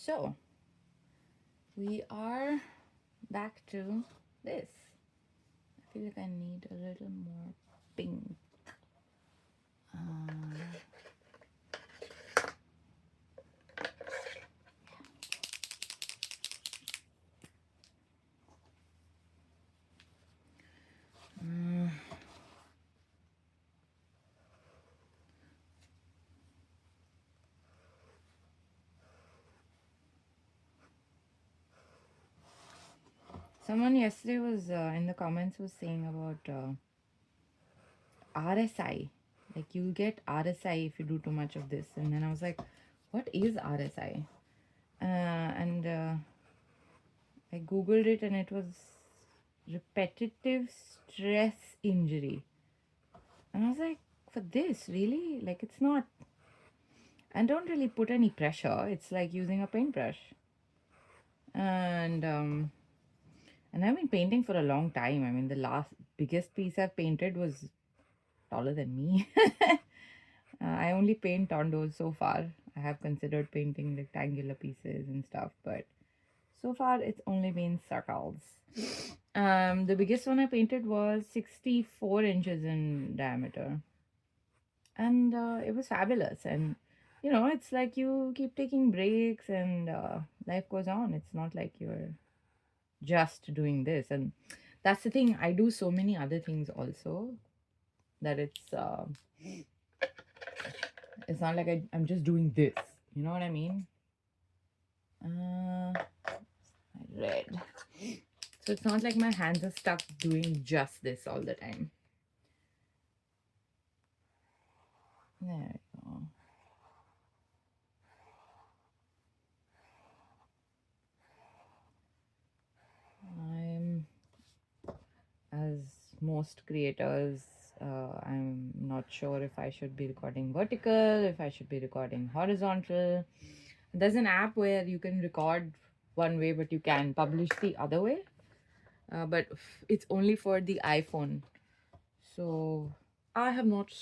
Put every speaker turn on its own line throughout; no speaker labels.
So we are back to this. I feel like I need a little more pink. Someone yesterday was in the comments was saying about RSI. Like you'll get RSI if you do too much of this. And then I was like, what is RSI? And I googled it and it was repetitive stress injury. And I was like, for this, really? Like it's not. And don't really put any pressure. It's like using a paintbrush. And I've been painting for a long time. I mean, the last biggest piece I've painted was taller than me. I only paint tondos so far. I have considered painting rectangular pieces and stuff, but so far it's only been circles. The biggest one I painted was 64 inches in diameter, and it was fabulous. And it's like you keep taking breaks, and life goes on. It's not like you're just doing this. And that's the thing, I do so many other things also that it's not like I'm just doing this, you know what I mean. I read, so it's not like my hands are stuck doing just this all the time. There we go. I'm, as most creators, I'm not sure if I should be recording vertical, if I should be recording horizontal. There's an app where you can record one way, but you can publish the other way. But it's only for the iPhone. So I have not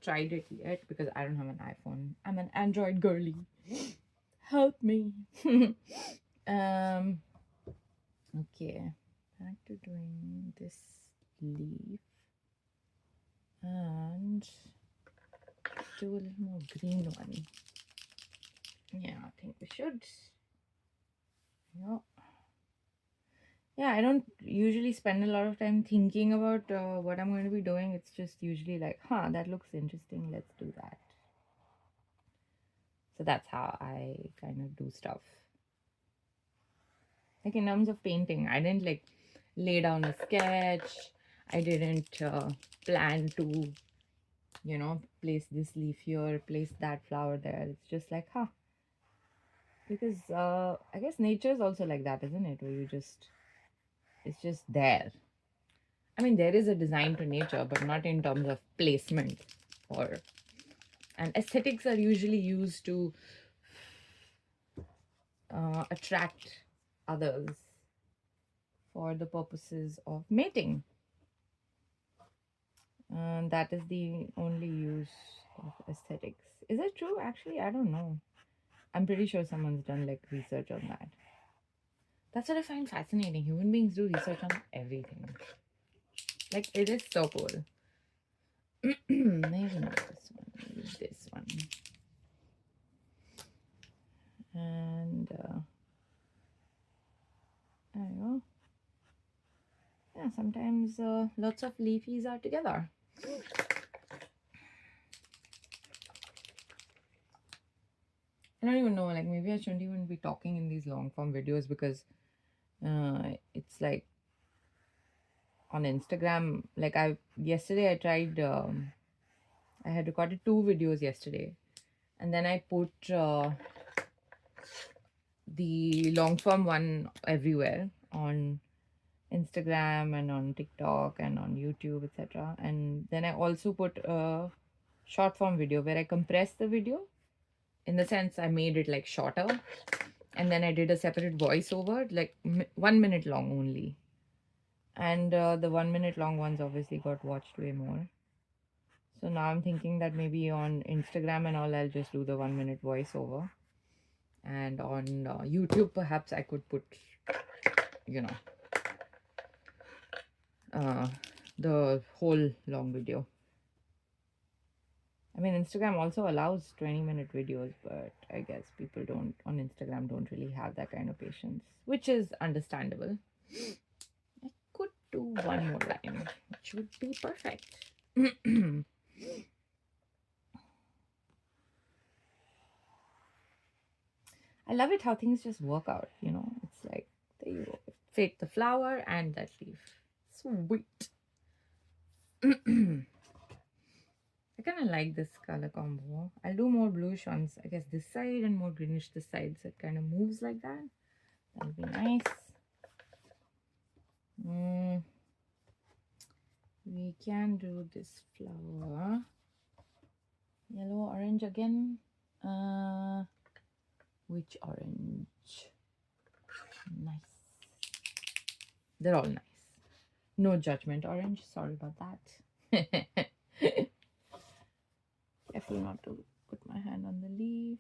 tried it yet because I don't have an iPhone. I'm an Android girly. Help me. um. Okay. Back to doing this leaf. And do a little more green one. Yeah, I think we should. Yep. Yeah, I don't usually spend a lot of time thinking about what I'm going to be doing. It's just usually like, that looks interesting. Let's do that. So that's how I kind of do stuff. Like in terms of painting, I didn't like lay down a sketch. I didn't plan to, place this leaf here, place that flower there. It's just like, because I guess nature is also like that, isn't it? Where it's just there. I mean, there is a design to nature, but not in terms of placement or. And aesthetics are usually used to attract others for the purposes of mating. And that is the only use of aesthetics. Is it true? Actually, I don't know. I'm pretty sure someone's done like research on that. That's what I find fascinating. Human beings do research on everything. Like, it is so cool. Maybe not this one. Maybe this one. And there you go. Yeah, sometimes lots of leafies are together. I don't even know, like maybe I shouldn't even be talking in these long form videos because it's like on Instagram, like yesterday I tried, I had recorded 2 videos yesterday, and then I put the long form one everywhere on Instagram and on TikTok and on YouTube, etc. And then I also put a short form video where I compressed the video, in the sense I made it like shorter, and then I did a separate voiceover, like 1 minute long only. And the 1 minute long ones obviously got watched way more. So now I'm thinking that maybe on Instagram and all, I'll just do the 1 minute voiceover. And on YouTube, perhaps I could put, you know, the whole long video. I mean, Instagram also allows 20-minute videos, but I guess people don't on Instagram don't really have that kind of patience, which is understandable. I could do one more line, which would be perfect. I love it how things just work out, you know? It's like, there you go. Fake the flower and that leaf. Sweet. I kind of like this color combo. I'll do more bluish ones, I guess this side, and more greenish this side, so it kind of moves like that. That'll be nice. We can do this flower. Yellow, orange again. Which orange? Nice. They're all nice. No judgment, orange. Sorry about that. Careful not to put my hand on the leaf.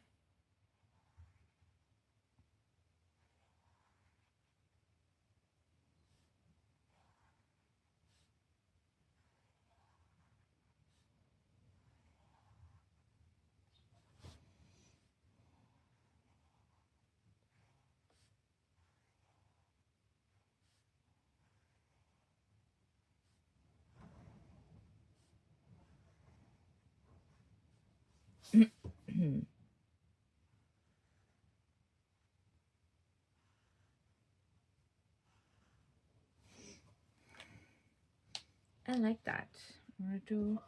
I like that. I'm gonna do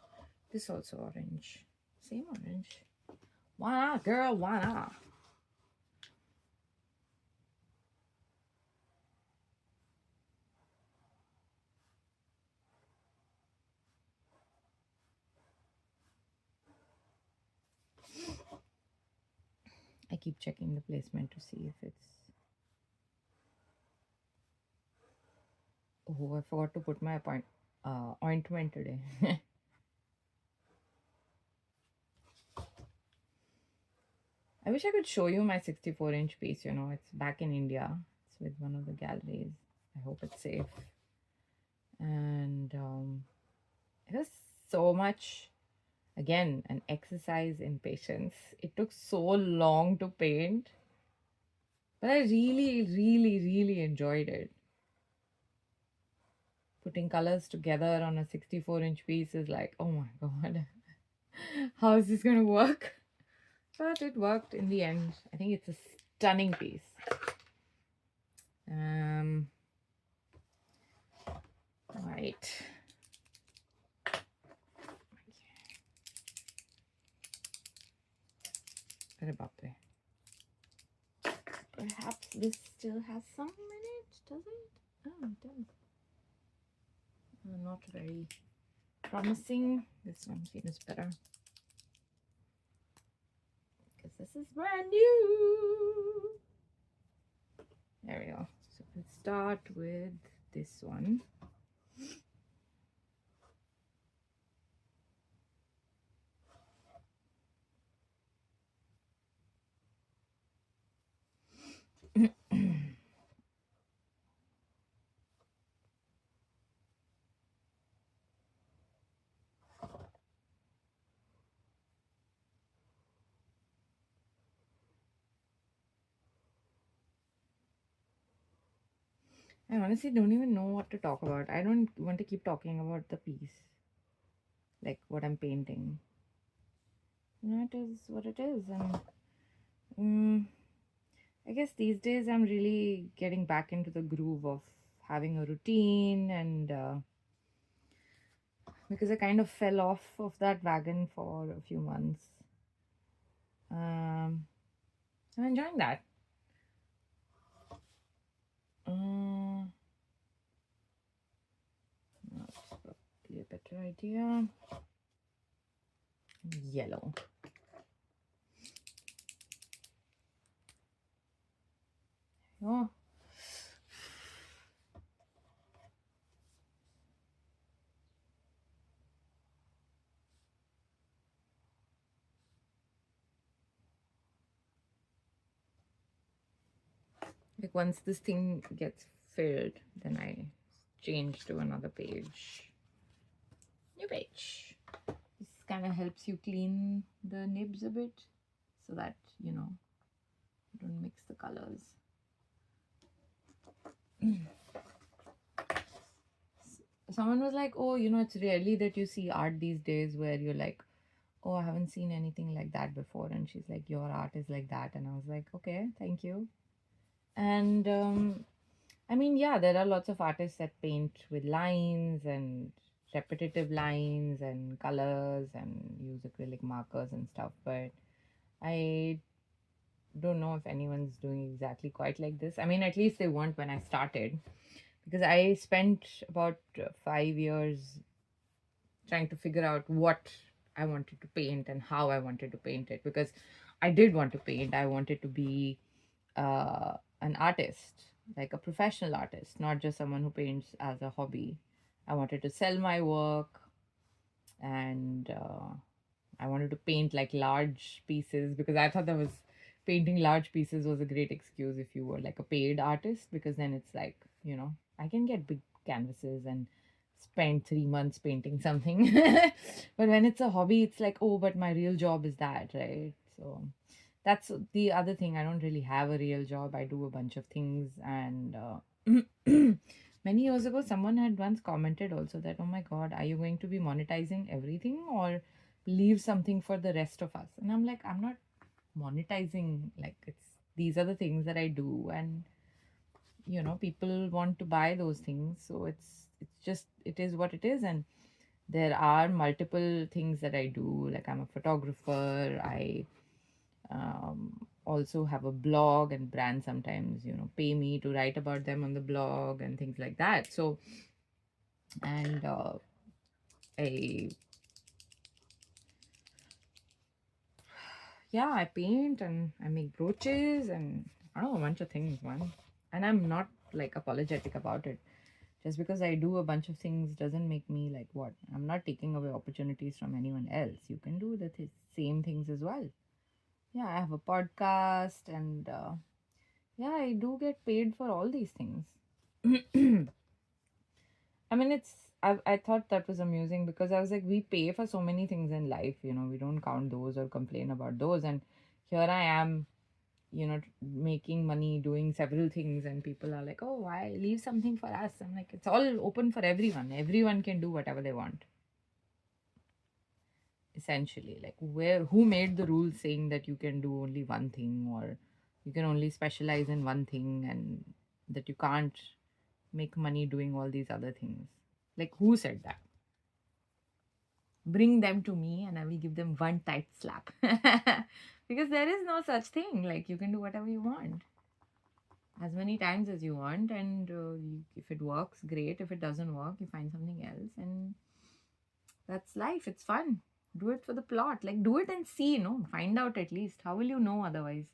this also orange. Same orange. Why not, girl? Why not? I keep checking the placement to see if it's... Oh, I forgot to put my ointment today. I wish I could show you my 64-inch piece, you know. It's back in India. It's with one of the galleries. I hope it's safe. And it was so much, again, an exercise in patience. It took so long to paint, but I really, really, really enjoyed it. Putting colors together on a 64-inch piece is like, oh my god, how is this going to work? But it worked in the end. I think it's a stunning piece. Right. Perhaps this still has some in it, does it? Oh, it does. Not very promising. This one feels better because this is brand new. There we go. So let's start with this one. I honestly don't even know what to talk about. I don't want to keep talking about the piece, like what I'm painting. You know, it is what it is. And I guess these days I'm really getting back into the groove of having a routine, and because I kind of fell off of that wagon for a few months. I'm enjoying that. That's probably a better idea. Yellow. Oh. Like once this thing gets filled, then I change to another page. New page. This kind of helps you clean the nibs a bit so that, you know, you don't mix the colors. Someone was like, oh, you know, it's rarely that you see art these days where you're like, oh, I haven't seen anything like that before. And she's like, your art is like that. And I was like, okay, thank you. And I mean, yeah, there are lots of artists that paint with lines and repetitive lines and colors and use acrylic markers and stuff. But I don't know if anyone's doing exactly quite like this. I mean, at least they weren't when I started, because I spent about 5 years trying to figure out what I wanted to paint and how I wanted to paint it, because I did want to paint. I wanted to be an artist, like a professional artist, not just someone who paints as a hobby. I wanted to sell my work, and I wanted to paint like large pieces, because I thought that was painting large pieces was a great excuse if you were like a paid artist, because then it's like, you know, I can get big canvases and spend 3 months painting something. But when it's a hobby, it's like, oh, but my real job is that, right? So that's the other thing. I don't really have a real job. I do a bunch of things. And many years ago, someone had once commented also that, oh my God, are you going to be monetizing everything or leave something for the rest of us? And I'm like, I'm not monetizing. Like, these are the things that I do. And, you know, people want to buy those things. So it's just, it is what it is. And there are multiple things that I do. Like, I'm a photographer. I also have a blog, and brands sometimes, you know, pay me to write about them on the blog and things like that. So, and I, yeah, I paint and I make brooches and I don't know, a bunch of things, man. And I'm not like apologetic about it. Just because I do a bunch of things doesn't make me like what? I'm not taking away opportunities from anyone else. You can do the same things as well. Yeah, I have a podcast, and yeah, I do get paid for all these things. I mean, I thought that was amusing because I was like, we pay for so many things in life, you know, we don't count those or complain about those. And here I am, you know, making money doing several things, and people are like, oh, why leave something for us? I'm like, it's all open for everyone. Everyone can do whatever they want, essentially. Like, who made the rules saying that you can do only one thing, or you can only specialize in one thing, and that you can't make money doing all these other things? Like, who said that? Bring them to me and I will give them one tight slap. Because there is no such thing. Like, you can do whatever you want as many times as you want, and if it works, great. If it doesn't work, you find something else, and that's life. It's fun. Do it for the plot. Like, do it and see, find out at least. How will you know otherwise?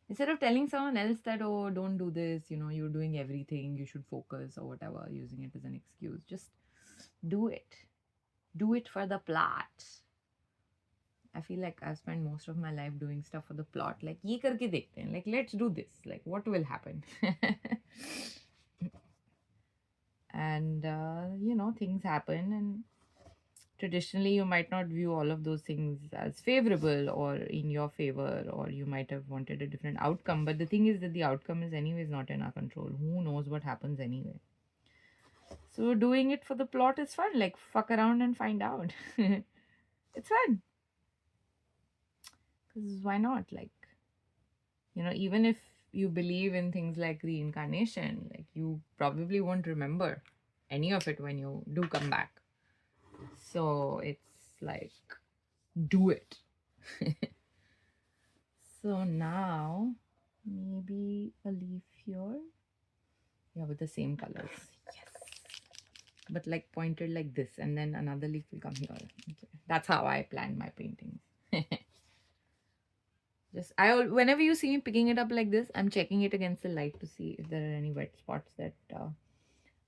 Instead of telling someone else that, oh, don't do this, you're doing everything, you should focus or whatever, using it as an excuse, just do it. Do it for the plot. I feel like I've spent most of my life doing stuff for the plot. Like, ye karke dekhte hain. Like, let's do this. Like, what will happen? And, things happen. And traditionally, you might not view all of those things as favorable or in your favor, or you might have wanted a different outcome. But the thing is that the outcome is, anyways, not in our control. Who knows what happens anyway? So, doing it for the plot is fun. Like, fuck around and find out. It's fun. Because why not? Like, even if you believe in things like reincarnation, like, you probably won't remember any of it when you do come back. So it's like, do it. So now maybe a leaf here. Yeah, with the same colors. Yes. But like pointed like this, and then another leaf will come here. Okay. That's how I plan my paintings. Whenever you see me picking it up like this, I'm checking it against the light to see if there are any wet spots that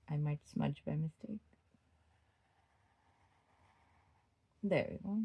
I might smudge by mistake. There we go.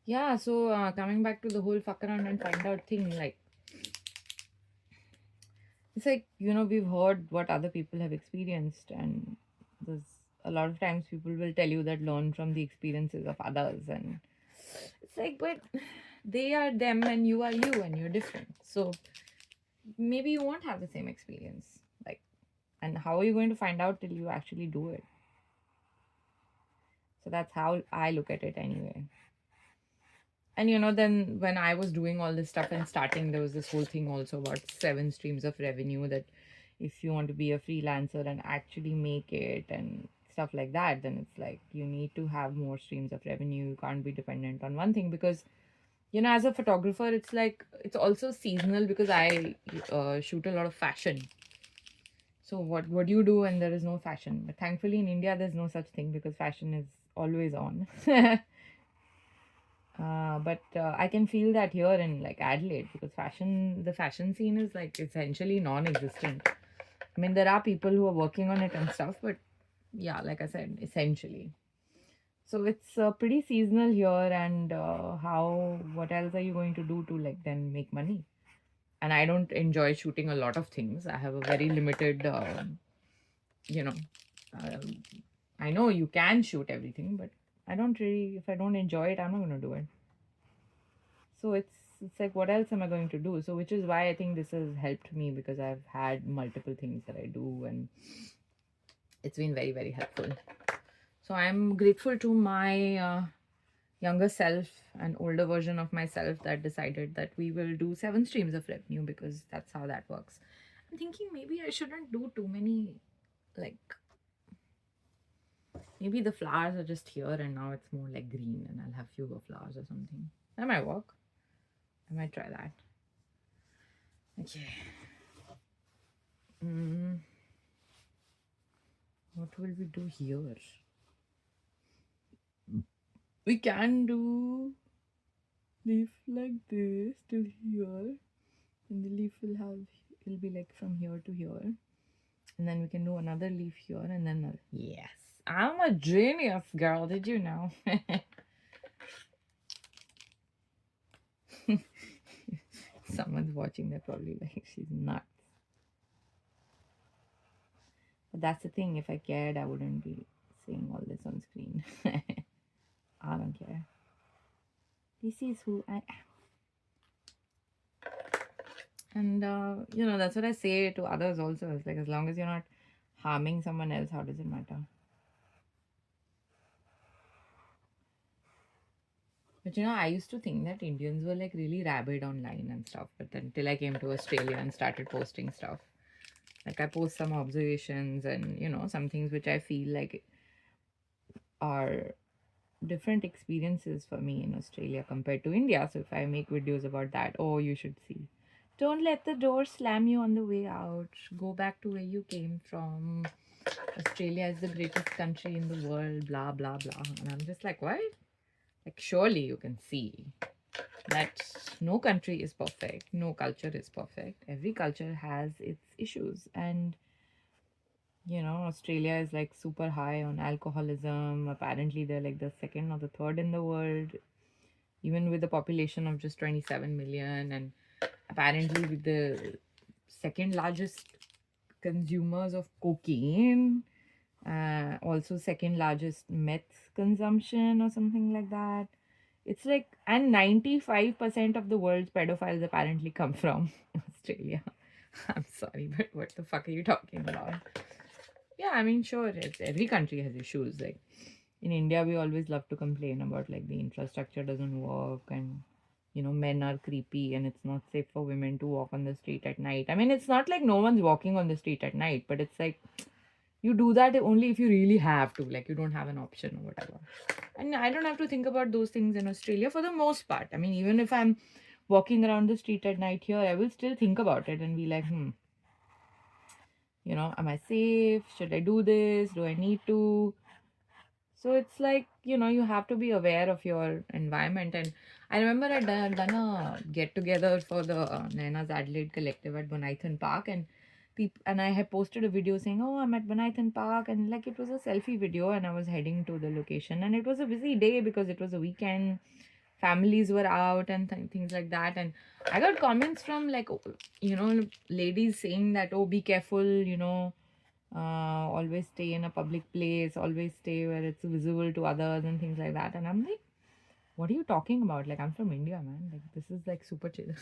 Yeah, so coming back to the whole fuck around and find out thing, like, it's like, we've heard what other people have experienced, and there's a lot of times people will tell you that learn from the experiences of others. And it's like, but they are them and you are you and you're different. So maybe you won't have the same experience. Like, and how are you going to find out till you actually do it? So that's how I look at it anyway. And then when I was doing all this stuff and starting, there was this whole thing also about 7 streams of revenue, that if you want to be a freelancer and actually make it and stuff like that, then it's like you need to have more streams of revenue. You can't be dependent on one thing, because as a photographer, it's like it's also seasonal, because I shoot a lot of fashion. So what do you do when there is no fashion? But thankfully in India there's no such thing, because fashion is always on. But I can feel that here in like Adelaide, because the fashion scene is like essentially non-existent. I mean, there are people who are working on it and stuff, but yeah, like I said, essentially. So it's pretty seasonal here, and what else are you going to do to like then make money? And I don't enjoy shooting a lot of things. I have a very limited, you know, um, I know you can shoot everything, but I don't really, if I don't enjoy it, I'm not going to do it. So it's like, what else am I going to do? So which is why I think this has helped me, because I've had multiple things that I do, and it's been very, very helpful. So I'm grateful to my younger self and older version of myself that decided that we will do 7 streams of revenue, because that's how that works. I'm thinking maybe I shouldn't do too many, like, maybe the flowers are just here and now it's more like green and I'll have fewer flowers or something. That might work. I might try that. Okay. What will we do here? We can do leaf like this till here, and the leaf it'll be like from here to here, and then we can do another leaf here, and then yes, I'm a genius, girl. Did you know? Someone's watching, they're probably like, she's nuts. But that's the thing, if I cared, I wouldn't be saying all this on screen. I don't care. This is who I am. And that's what I say to others also. It's like, as long as you're not harming someone else, how does it matter? But I used to think that Indians were like really rabid online and stuff. But then till I came to Australia and started posting stuff, like I post some observations and some things which I feel like are different experiences for me in Australia compared to India. So if I make videos about that, oh, you should see. Don't let the door slam you on the way out. Go back to where you came from. Australia is the greatest country in the world, blah, blah, blah. And I'm just like, what? Like, surely you can see that no country is perfect, no culture is perfect. Every culture has its issues. And, Australia is like super high on alcoholism. Apparently, they're like the second or the third in the world, even with a population of just 27 million. And apparently, with the second largest consumers of cocaine, also second largest meth consumption or something like that. It's like, and 95% of the world's pedophiles apparently come from Australia. I'm sorry, but what the fuck are you talking about? Yeah, I mean, sure, every country has issues. Like in India, we always love to complain about like the infrastructure doesn't work, and men are creepy and it's not safe for women to walk on the street at night. I mean, it's not like no one's walking on the street at night, but it's like you do that only if you really have to, like you don't have an option or whatever. And I don't have to think about those things in Australia for the most part. I mean, even if I'm walking around the street at night here, I will still think about it and be like, am I safe? Should I do this? Do I need to? So it's like, you have to be aware of your environment. And I remember I'd done a get together for the Naina's Adelaide Collective at Bonithan Park, and I had posted a video saying, oh, I'm at Bonithan Park, and like it was a selfie video, and I was heading to the location, and it was a busy day because it was a weekend. families were out and things like that. And I got comments from like, ladies saying that, oh, be careful, always stay in a public place, always stay where it's visible to others and things like that. And I'm like, what are you talking about? Like, I'm from India, man. Like, this is like super chill.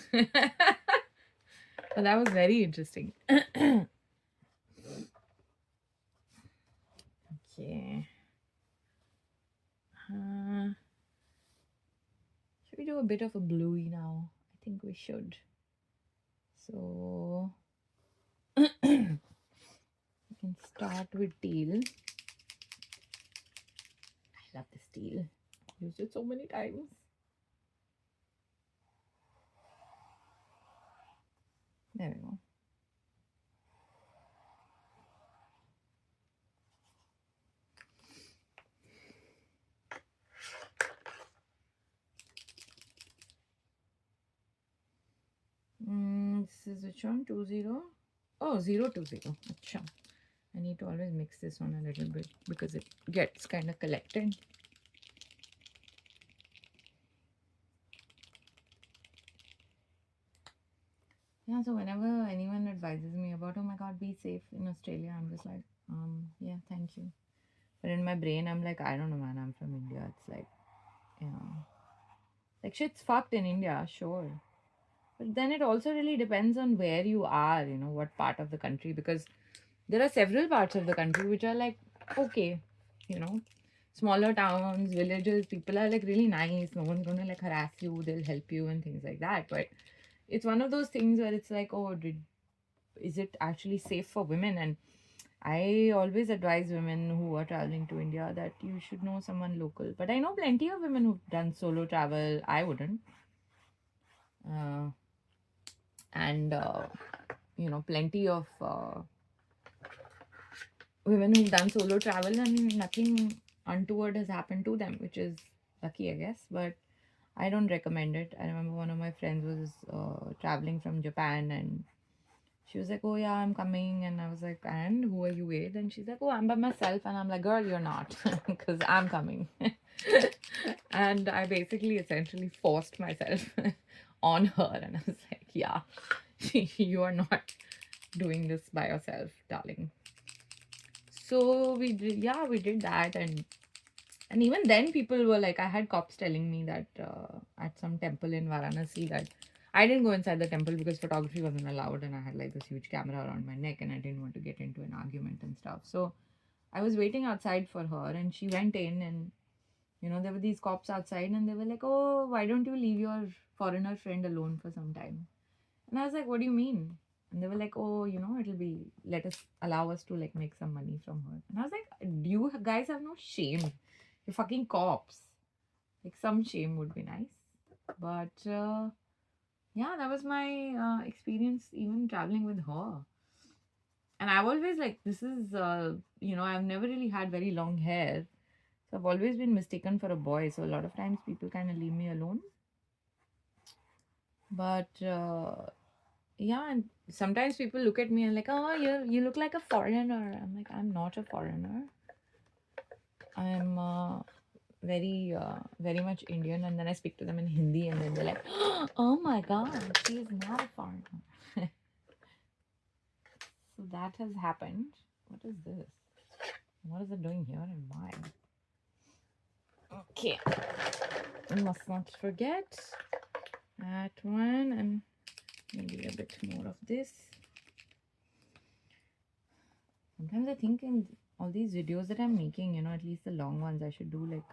So that was very interesting. Okay. Should we do a bit of a bluey now? I think we should. So we can start with teal. I love this teal. I've used it so many times. There we go. This is which one? 20? Oh, 020. Achha. I need to always mix this one a little bit because it gets kind of collected. Yeah, so whenever anyone advises me about, oh my god, be safe in Australia, I'm just like, yeah, thank you. But in my brain, I'm like, I don't know, man, I'm from India. It's like, like shit's fucked in India, sure. But then it also really depends on where you are, what part of the country, because there are several parts of the country which are like, okay, smaller towns, villages, people are like really nice. No one's going to like harass you, they'll help you and things like that. But it's one of those things where it's like, oh, is it actually safe for women? And I always advise women who are traveling to India that you should know someone local. But I know plenty of women who've done solo travel. I wouldn't. And plenty of women who've done solo travel and nothing untoward has happened to them, which is lucky, I guess. But I don't recommend it. I remember one of my friends was traveling from Japan, and she was like, oh yeah, I'm coming. And I was like, and who are you with? And she's like, oh, I'm by myself. And I'm like, girl, you're not, because I'm coming. And I basically essentially forced myself on her, and I was like, yeah, you are not doing this by yourself, darling. So we did that. And even then people were like, I had cops telling me that at some temple in Varanasi, that I didn't go inside the temple because photography wasn't allowed, and I had like this huge camera around my neck, and I didn't want to get into an argument and stuff. So I was waiting outside for her, and she went in, and there were these cops outside, and they were like, oh, why don't you leave your foreigner friend alone for some time? And I was like, what do you mean? And they were like, oh, allow us to like make some money from her. And I was like, you guys have no shame. You're fucking cops. Like, some shame would be nice. But yeah, that was my experience even traveling with her. And I've always like, this is, I've never really had very long hair. So I've always been mistaken for a boy. So a lot of times people kind of leave me alone. But yeah, and sometimes people look at me and like, oh, you look like a foreigner. I'm like, I'm not a foreigner. I'm very much Indian. And then I speak to them in Hindi, and then they're like, oh my god, she is not a foreigner. So that has happened. What is this? What is it doing here and why? Okay, I must not forget that one, and maybe a bit more of this. Sometimes I think in all these videos that I'm making, at least the long ones, I should do like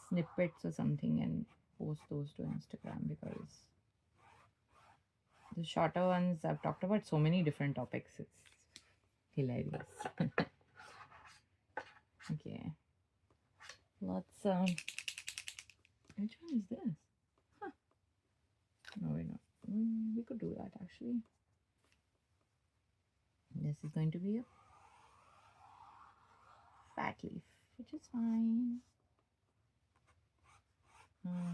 snippets or something and post those to Instagram, because the shorter ones, I've talked about so many different topics. It's hilarious. Okay. Let's which one is this? Huh. No, we're not. We could do that actually. This is going to be a fat leaf, which is fine.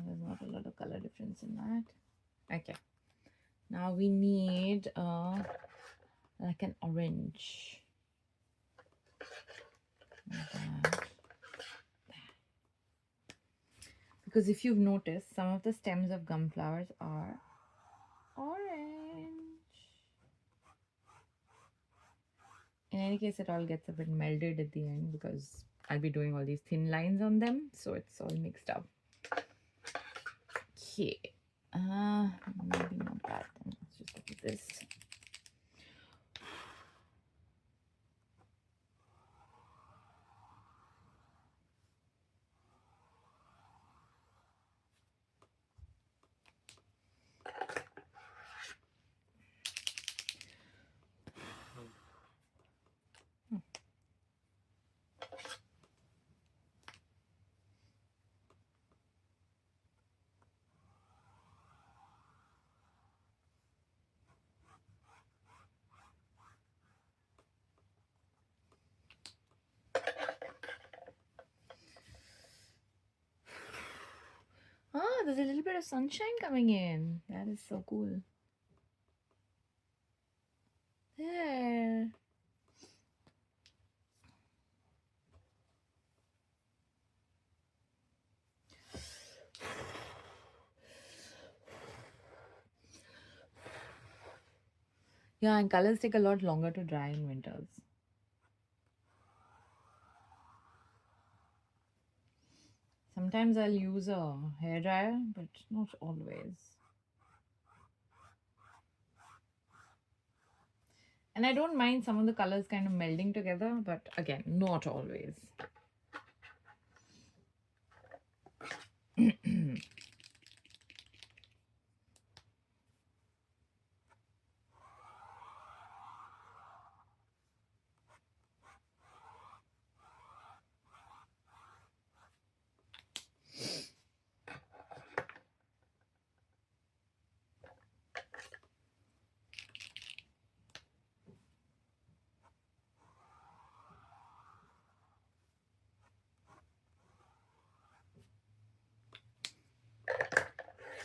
There's not a lot of color difference in that. Okay. Now we need like an orange. Like that. Because if you've noticed, some of the stems of gum flowers are orange. In any case, it all gets a bit melded at the end because I'll be doing all these thin lines on them, so it's all mixed up. Okay, maybe not that. Then let's just look at this. Ah, there's a little bit of sunshine coming in. That is so cool. There. Yeah, and colors take a lot longer to dry in winters. Sometimes I'll use a hairdryer, but not always. And I don't mind some of the colors kind of melding together, but again, not always.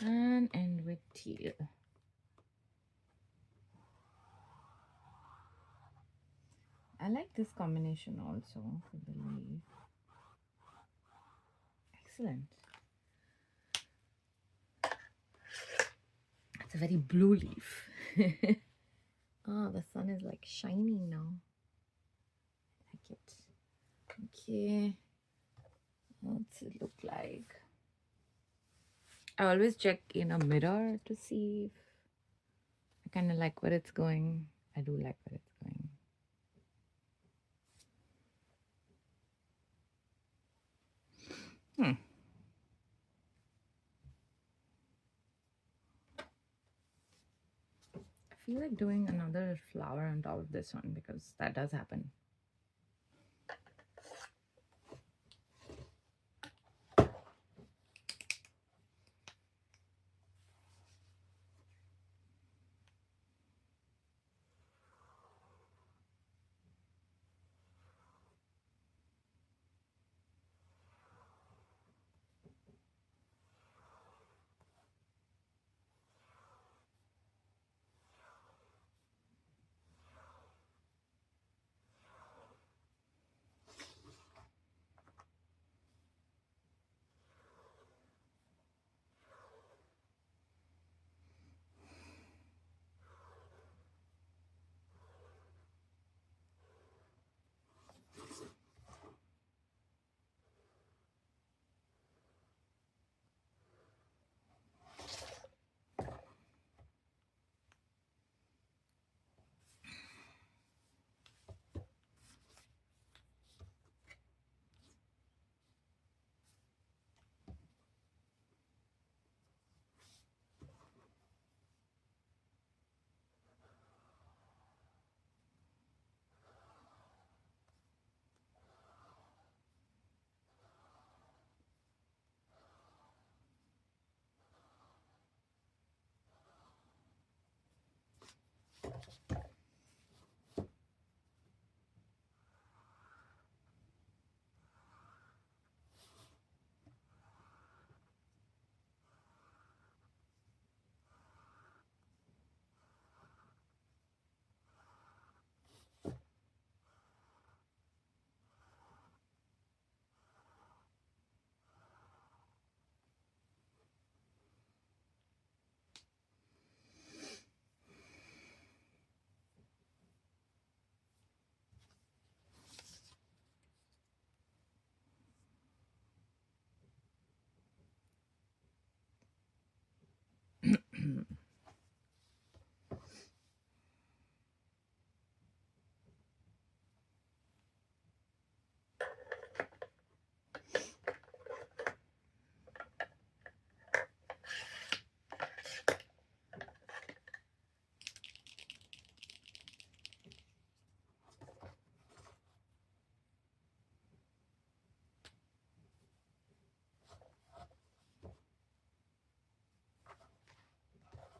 And end with teal. I like this combination also for the leaf. Excellent. It's a very blue leaf. Ah, the sun is like shining now. I like it. Okay. What's it look like? I always check in a mirror to see if I kind of like where it's going. I do like where it's going. I feel like doing another flower on top of this one because that does happen.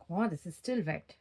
Oh, this is still wet.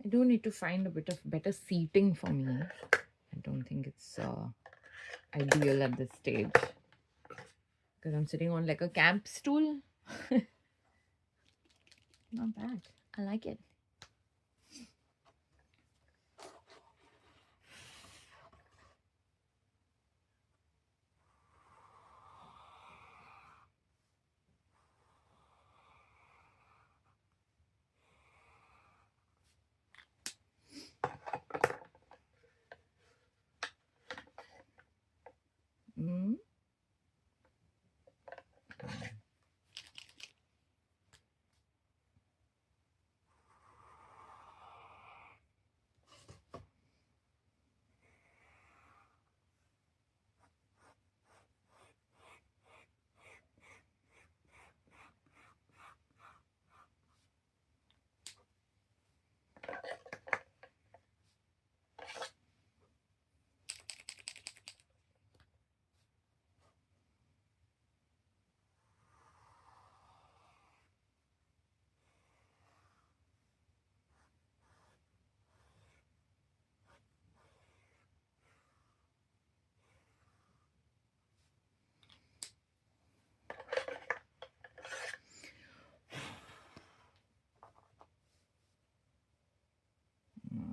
I do need to find a bit of better seating for me. I don't think it's ideal at this stage because I'm sitting on like a camp stool. Not bad. I like it. Mm.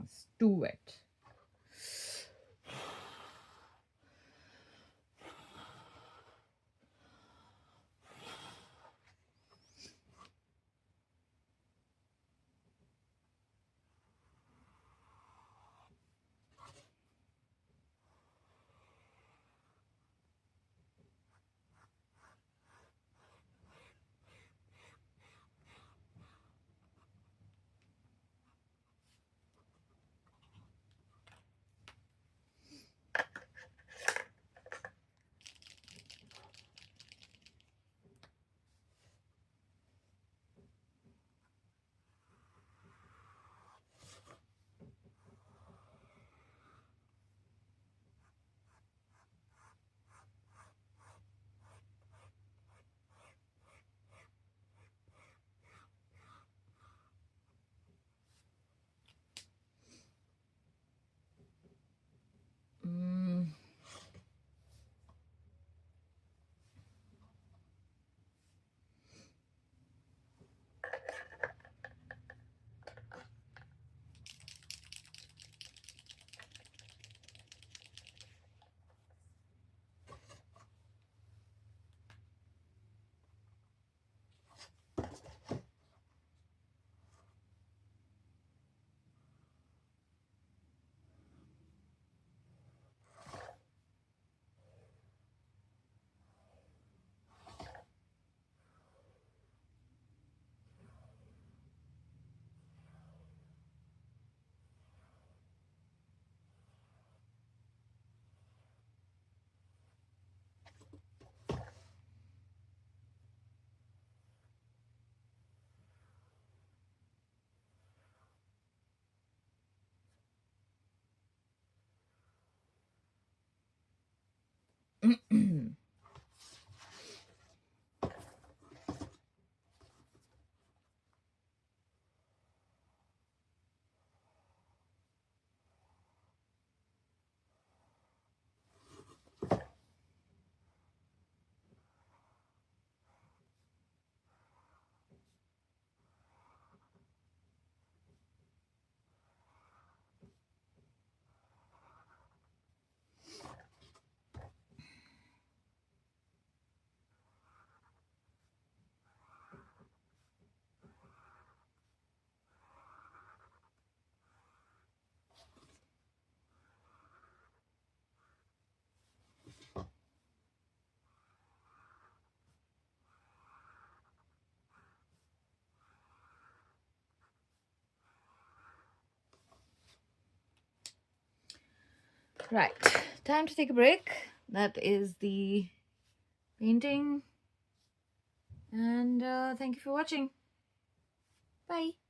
It's too wet. Right, time to take a break. That is the painting, and thank you for watching. Bye.